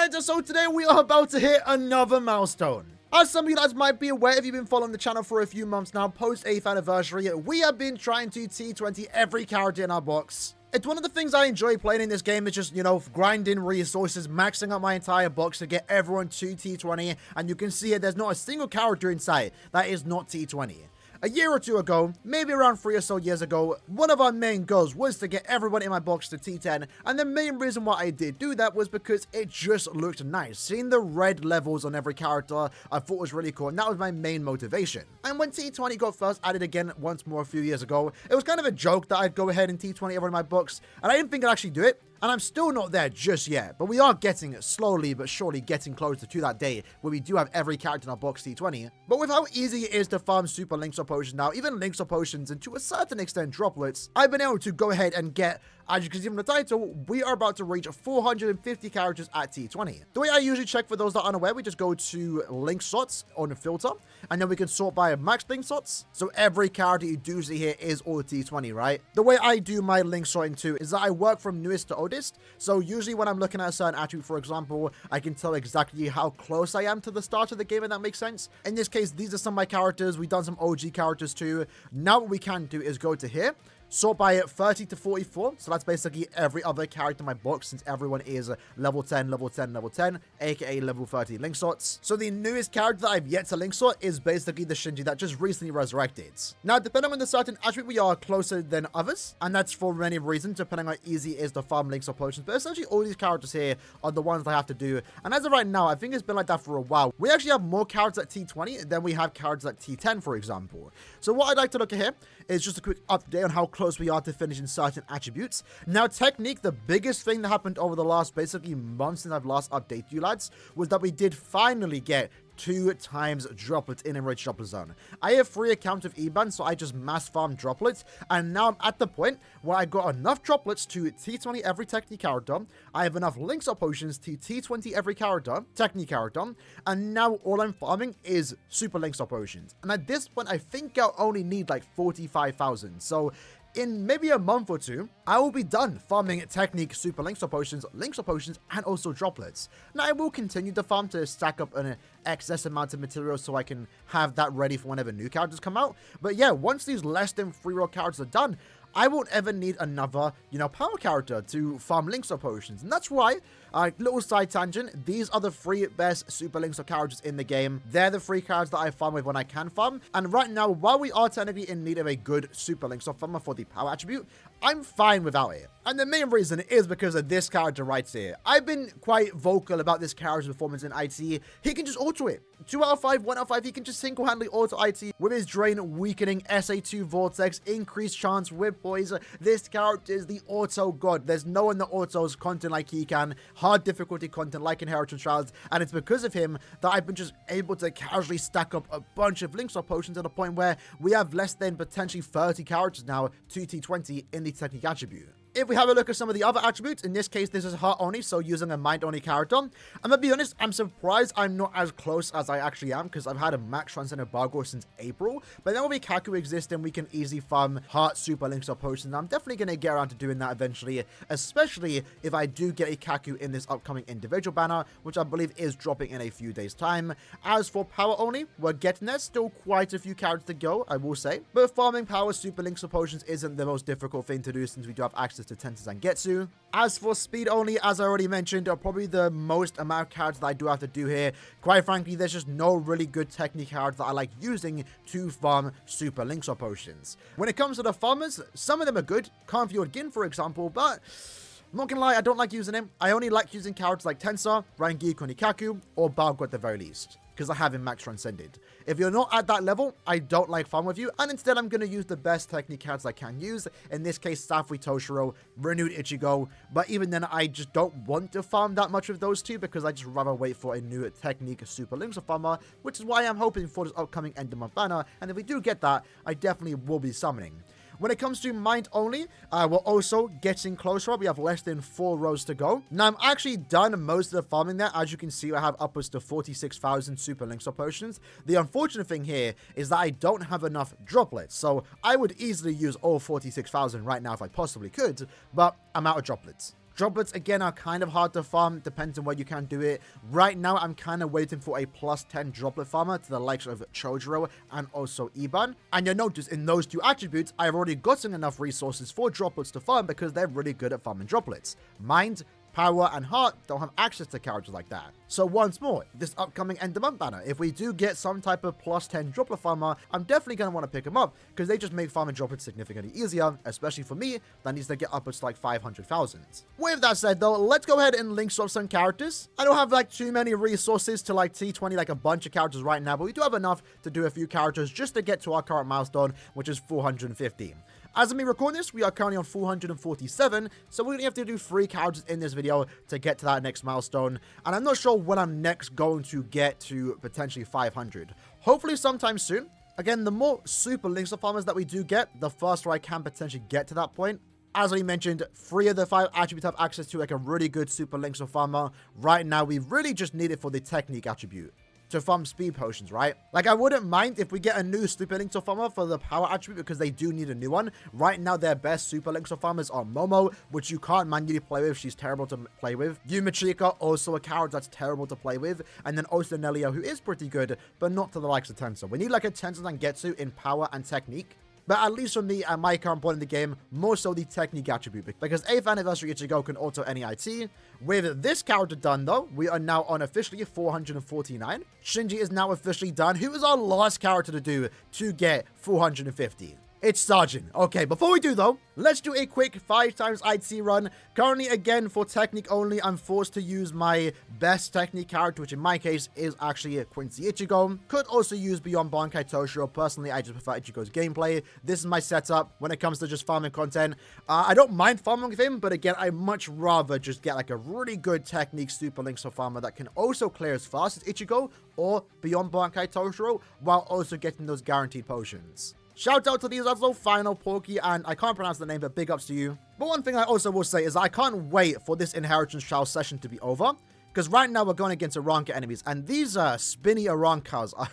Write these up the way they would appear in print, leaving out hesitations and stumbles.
Alright, so today we are about to hit another milestone. As some of you guys might be aware, if you've been following the channel for a few months now, post 8th anniversary, we have been trying to T20 every character in our box. It's one of the things I enjoy playing in this game is just, grinding resources, maxing out my entire box to get everyone to T20, and you can see it, there's not a single character in sight that is not T20. A year or two ago, maybe around 3 or so years ago, one of our main goals was to get everyone in my box to T10, and the main reason why I did do that was because it just looked nice. Seeing the red levels on every character, I thought was really cool, and that was my main motivation. And when T20 got first added again once more a few years ago, it was kind of a joke that I'd go ahead and T20 everyone in my box, and I didn't think I'd actually do it. And I'm still not there just yet, but we are getting slowly but surely getting closer to that day where we do have every character in our box T20. But with how easy it is to farm super links or potions now, even links or potions and to a certain extent droplets, I've been able to go ahead and get, as you can see from the title, we are about to reach 450 characters at T20. The way I usually check for those that aren't aware, we just go to link slots on the filter, and then we can sort by max link slots. So every character you do see here is all T20, right? The way I do my link sorting too is that I work from newest to oldest. So usually when I'm looking at a certain attribute, for example, I can tell exactly how close I am to the start of the game, if that makes sense. In this case, these are some of my characters. We've done some OG characters too. Now what we can do is go to here, sort by 30 to 44, so that's basically every other character in my box since everyone is level 10, level 10, level 10, aka level 30 link sorts. So the newest character that I've yet to link sort is basically the Shinji that just recently resurrected. Now, depending on the certain attribute, we are closer than others, and that's for many reasons, depending on how easy it is to farm links or potions, but essentially all these characters here are the ones I have to do, and as of right now, I think it's been like that for a while. We actually have more characters at T20 than we have characters at T10, for example. So what I'd like to look at here is just a quick update on how close we are to finishing certain attributes. Now, technique, the biggest thing that happened over the last basically month since I've last updated you lads was that we did finally get 2 times droplets in enriched droplet zone. I have 3 accounts of E-Band, so I just mass farm droplets, and now I'm at the point where I got enough droplets to T20 every technique character. I have enough links or potions to T20 every character, technique character, and now all I'm farming is super links or potions. And at this point, I think I'll only need like 45,000. So in maybe a month or two, I will be done farming technique, super links or potions, and also droplets. Now, I will continue to farm to stack up an excess amount of materials so I can have that ready for whenever new characters come out. But yeah, once these less than 3-row characters are done, I won't ever need another, power character to farm links or potions. And that's why, little side tangent, these are the 3 best super links or characters in the game. They're the 3 characters that I farm with when I can farm. And right now, while we are technically in need of a good super links or farmer for the power attribute, I'm fine without it. And the main reason is because of this character right here. I've been quite vocal about this character's performance in IT. He can just auto it. 2 out of 5, 1 out of 5, he can just single-handedly auto IT with his Drain, Weakening, SA2 Vortex, Increased Chance, Whip Boys. This character is the auto god. There's no one that autos content like he can, hard difficulty content like Inheritance Trials, and it's because of him that I've been just able to casually stack up a bunch of links or potions to the point where we have less than potentially 30 characters now to T20 in the technique attribute. If we have a look at some of the other attributes, in this case, this is heart only, so using a mind only character. I'm gonna be honest, I'm surprised I'm not as close as I actually am, because I've had a max transcendent Bargo since April. But then with Kaku existing, we can easily farm heart, super links, or potions. I'm definitely gonna get around to doing that eventually, especially if I do get a Kaku in this upcoming individual banner, which I believe is dropping in a few days' time. As for power only, we're getting there. Still quite a few characters to go, I will say. But farming power, super links, or potions isn't the most difficult thing to do since we do have access to Tensa Zangetsu. As for speed only, as I already mentioned, are probably the most amount of characters that I do have to do here. Quite frankly, there's just no really good technique characters that I like using to farm super links or potions. When it comes to the farmers, some of them are good. Canfield Gin, for example, but I'm not gonna lie, I don't like using him. I only like using characters like Tensa, Rangi, Konikaku, or Balgo at the very least, because I have him max transcended. If you're not at that level, I don't like farm with you, and instead I'm going to use the best technique cards I can use. In this case, Safui Toshiro, Renewed Ichigo, but even then I just don't want to farm that much of those 2 because I just rather wait for a new technique super links of farmer, which is why I'm hoping for this upcoming end of month banner, and if we do get that, I definitely will be summoning. When it comes to mind only, we're also getting closer. We have less than 4 rows to go. Now, I'm actually done most of the farming there. As you can see, I have upwards to 46,000 super links or potions. The unfortunate thing here is that I don't have enough droplets. So I would easily use all 46,000 right now if I possibly could, but I'm out of droplets. Droplets, again, are kind of hard to farm, depends on where you can do it. Right now, I'm kind of waiting for a plus 10 droplet farmer to the likes of Chojuro and also Iban. And you'll notice in those two attributes, I've already gotten enough resources for droplets to farm because they're really good at farming droplets. Mind, Power, and Heart don't have access to characters like that. So once more, this upcoming end of month banner, if we do get some type of plus 10 droplet farmer, I'm definitely going to want to pick them up because they just make farming droplets significantly easier, especially for me that needs to get upwards to like 500,000. With that said though, let's go ahead and link swap some characters. I don't have like too many resources to like T20 like a bunch of characters right now, but we do have enough to do a few characters just to get to our current milestone, which is 415. As of me recording this, we are currently on 447, so we're going to have to do 3 characters in this video to get to that next milestone, and I'm not sure when I'm next going to get to potentially 500. Hopefully sometime soon. Again, the more super links of farmers that we do get, the faster I can potentially get to that point. As I mentioned, 3 of the 5 attributes have access to like a really good super links of farmer. Right now, we really just need it for the technique attribute to farm speed potions, right? Like, I wouldn't mind if we get a new super links of farmer for the power attribute because they do need a new one. Right now, their best super links of farmers are Momo, which you can't manually play with. She's terrible to play with. Yumachika, also a character that's terrible to play with. And then also Nelia, who is pretty good, but not to the likes of Tensor. We need like a Tensor and Getsu in power and technique. But at least for me, at my current point in the game, more so the technique attribute. Because 8th anniversary Ichigo can auto any IT. With this character done though, we are now on officially 449. Shinji is now officially done. Who is our last character to do to get 450? It's Sergeant. Okay, before we do though, let's do a quick 5 times IT run. Currently, again, for technique only, I'm forced to use my best technique character, which in my case is actually Quincy Ichigo. Could also use Beyond Bankai Toshiro. Personally, I just prefer Ichigo's gameplay. This is my setup when it comes to just farming content. I don't mind farming with him, but again, I much rather just get like a really good technique super links of farmer that can also clear as fast as Ichigo or Beyond Bankai Toshiro while also getting those guaranteed potions. Shout out to these also, Final Porky, and I can't pronounce the name, but big ups to you. But one thing I also will say is I can't wait for this Inheritance Trial session to be over, because right now we're going against Aranka enemies, and these spinny Arankas are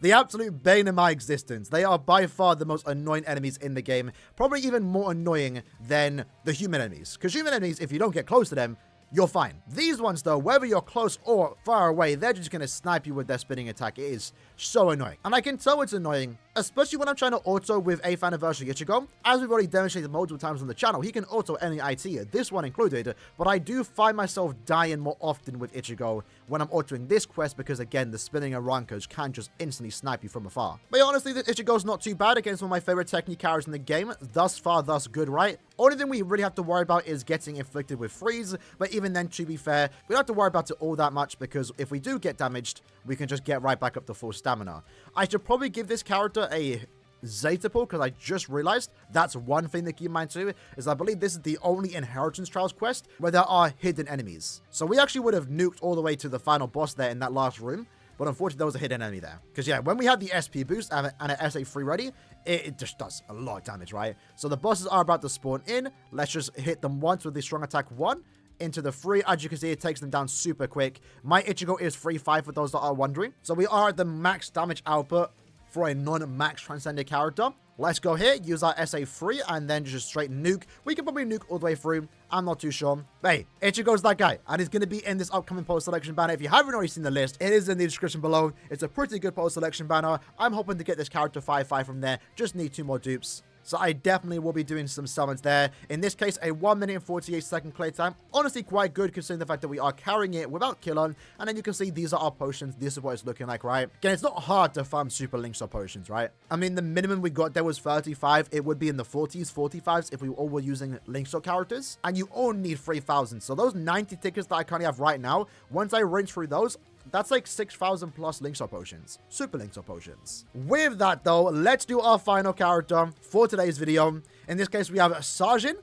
the absolute bane of my existence. They are by far the most annoying enemies in the game, probably even more annoying than the human enemies, because human enemies, if you don't get close to them, you're fine. These ones though, whether you're close or far away, they're just going to snipe you with their spinning attack. It is so annoying. And I can tell it's annoying, especially when I'm trying to auto with 8th anniversary Ichigo. As we've already demonstrated multiple times on the channel, he can auto any IT, this one included, but I do find myself dying more often with Ichigo when I'm autoing this quest because again, the spinning Arankas can just instantly snipe you from afar. But honestly, this Ichigo's not too bad against one of my favorite technique characters in the game. Thus far, thus good, right? Only thing we really have to worry about is getting inflicted with freeze, but even then, to be fair, we don't have to worry about it all that much because if we do get damaged, we can just get right back up to full stamina. I should probably give this character a Zeta pull because I just realized that's one thing to keep in mind too, is I believe this is the only Inheritance Trials quest where there are hidden enemies. So we actually would have nuked all the way to the final boss there in that last room, but unfortunately there was a hidden enemy there. Because yeah, when we have the SP boost and an SA3 ready, it just does a lot of damage, right? So the bosses are about to spawn in. Let's just hit them once with the strong attack 1 into the 3. As you can see, it takes them down super quick. My Ichigo is 3-5 for those that are wondering. So we are at the max damage output for a non-max transcended character. Let's go here, use our SA3, and then just straight nuke. We can probably nuke all the way through. I'm not too sure. But hey, Ichigo's that guy, and he's going to be in this upcoming post-selection banner. If you haven't already seen the list, it is in the description below. It's a pretty good post-selection banner. I'm hoping to get this character 5-5 from there. Just need 2 more dupes. So I definitely will be doing some summons there. In this case, a 1 minute and 48 second clear time. Honestly, quite good considering the fact that we are carrying it without kill on. And then you can see these are our potions. This is what it's looking like, right? Again, it's not hard to farm super links or potions, right? I mean, the minimum we got there was 35. It would be in the 40s, 45s if we all were using links or characters. And you all need 3,000. So those 90 tickets that I currently have right now, once I rinse through those, that's like 6,000 plus links or potions. Super links or potions. With that though, let's do our final character for today's video. In this case, we have Sergeant.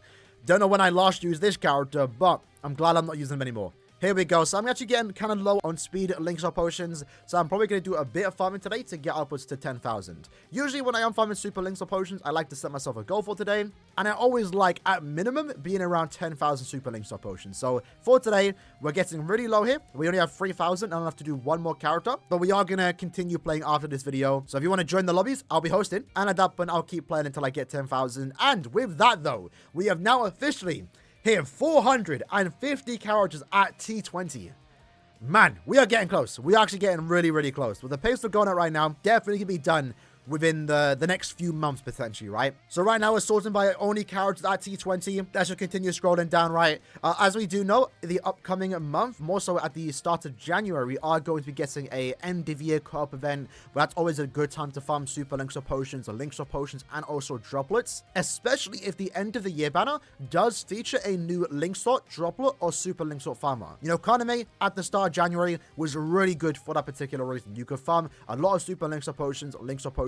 Don't know when I last used this character, but I'm glad I'm not using them anymore. Here we go. So I'm actually getting kind of low on speed links or potions. So I'm probably going to do a bit of farming today to get upwards to 10,000. Usually when I am farming super links or potions, I like to set myself a goal for today. And I always like, at minimum, being around 10,000 super links or potions. So for today, we're getting really low here. We only have 3,000. I don't have to do one more character. But we are going to continue playing after this video. So if you want to join the lobbies, I'll be hosting. And at that point, I'll keep playing until I get 10,000. And with that, though, we have now officially hitting 450 characters at T20. Man, we are getting close. We are actually getting really, really close. With the pace we're going at right now, definitely can be done within the next few months, potentially, right? So right now, we're sorting by only characters at T20. That should continue scrolling down, right? As we do know, the upcoming month, more so at the start of January, we are going to be getting a end of year co-op event, where that's always a good time to farm super links or potions, and also droplets, especially if the end of the year banner does feature a new link slot, droplet, or super link slot farmer. You know, Kaname at the start of January was really good for that particular reason. You could farm a lot of super links or potions,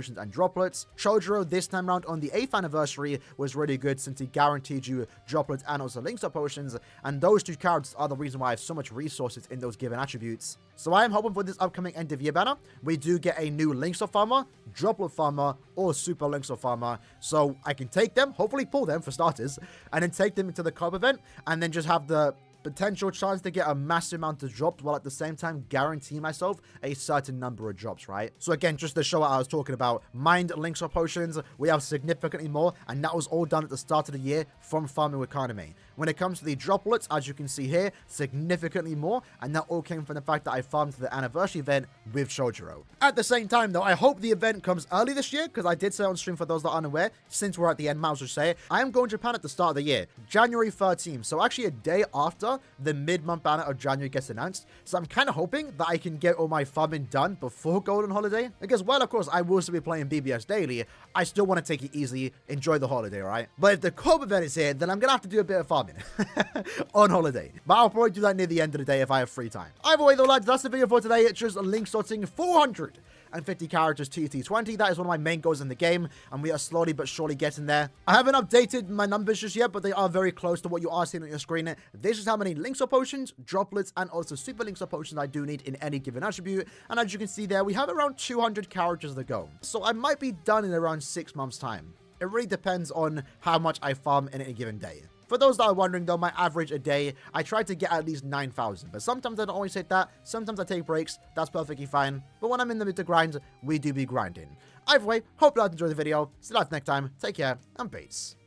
and droplets. Chojuro this time around on the 8th anniversary was really good since he guaranteed you droplets and also links or potions, and those two characters are the reason why I have so much resources in those given attributes. So I am hoping for this upcoming end of year banner, we do get a new links or farmer, droplet farmer, or super links or farmer, so I can take them, hopefully pull them for starters, and then take them into the co-op event, and then just have the potential chance to get a massive amount of drops while at the same time guarantee myself a certain number of drops, right? So again, just to show what I was talking about, mined links or potions, we have significantly more, and that was all done at the start of the year from farming with Kaname. When it comes to the droplets, as you can see here, significantly more, and that all came from the fact that I farmed for the anniversary event with Chojuro. At the same time though, I hope the event comes early this year, because I did say on stream for those that are unaware, since we're at the end, might as well say, I am going to Japan at the start of the year, January 13th, so actually a day after the mid-month banner of January gets announced. So I'm kind of hoping that I can get all my farming done before Golden Holiday, because while of course I will still be playing BBS daily, I still want to take it easy, enjoy the holiday, right? But if the co-op event is here, then I'm gonna have to do a bit of farming on holiday, but I'll probably do that near the end of the day if I have free time. Either way though, lads, that's the video for today. It's just link sorting 450 characters to T20. That is one of my main goals in the game, and we are slowly but surely getting there. I haven't updated my numbers just yet, but they are very close to what you are seeing on your screen. This is how many links or potions, droplets, and also super links or potions I do need in any given attribute. And as you can see there, we have around 200 characters to go. So I might be done in around 6 months' time. It really depends on how much I farm in any given day. For those that are wondering though, my average a day, I try to get at least 9,000, but sometimes I don't always hit that, sometimes I take breaks, that's perfectly fine, but when I'm in the mood to grind, we do be grinding. Either way, hope you guys enjoyed the video, see you guys next time, take care, and peace.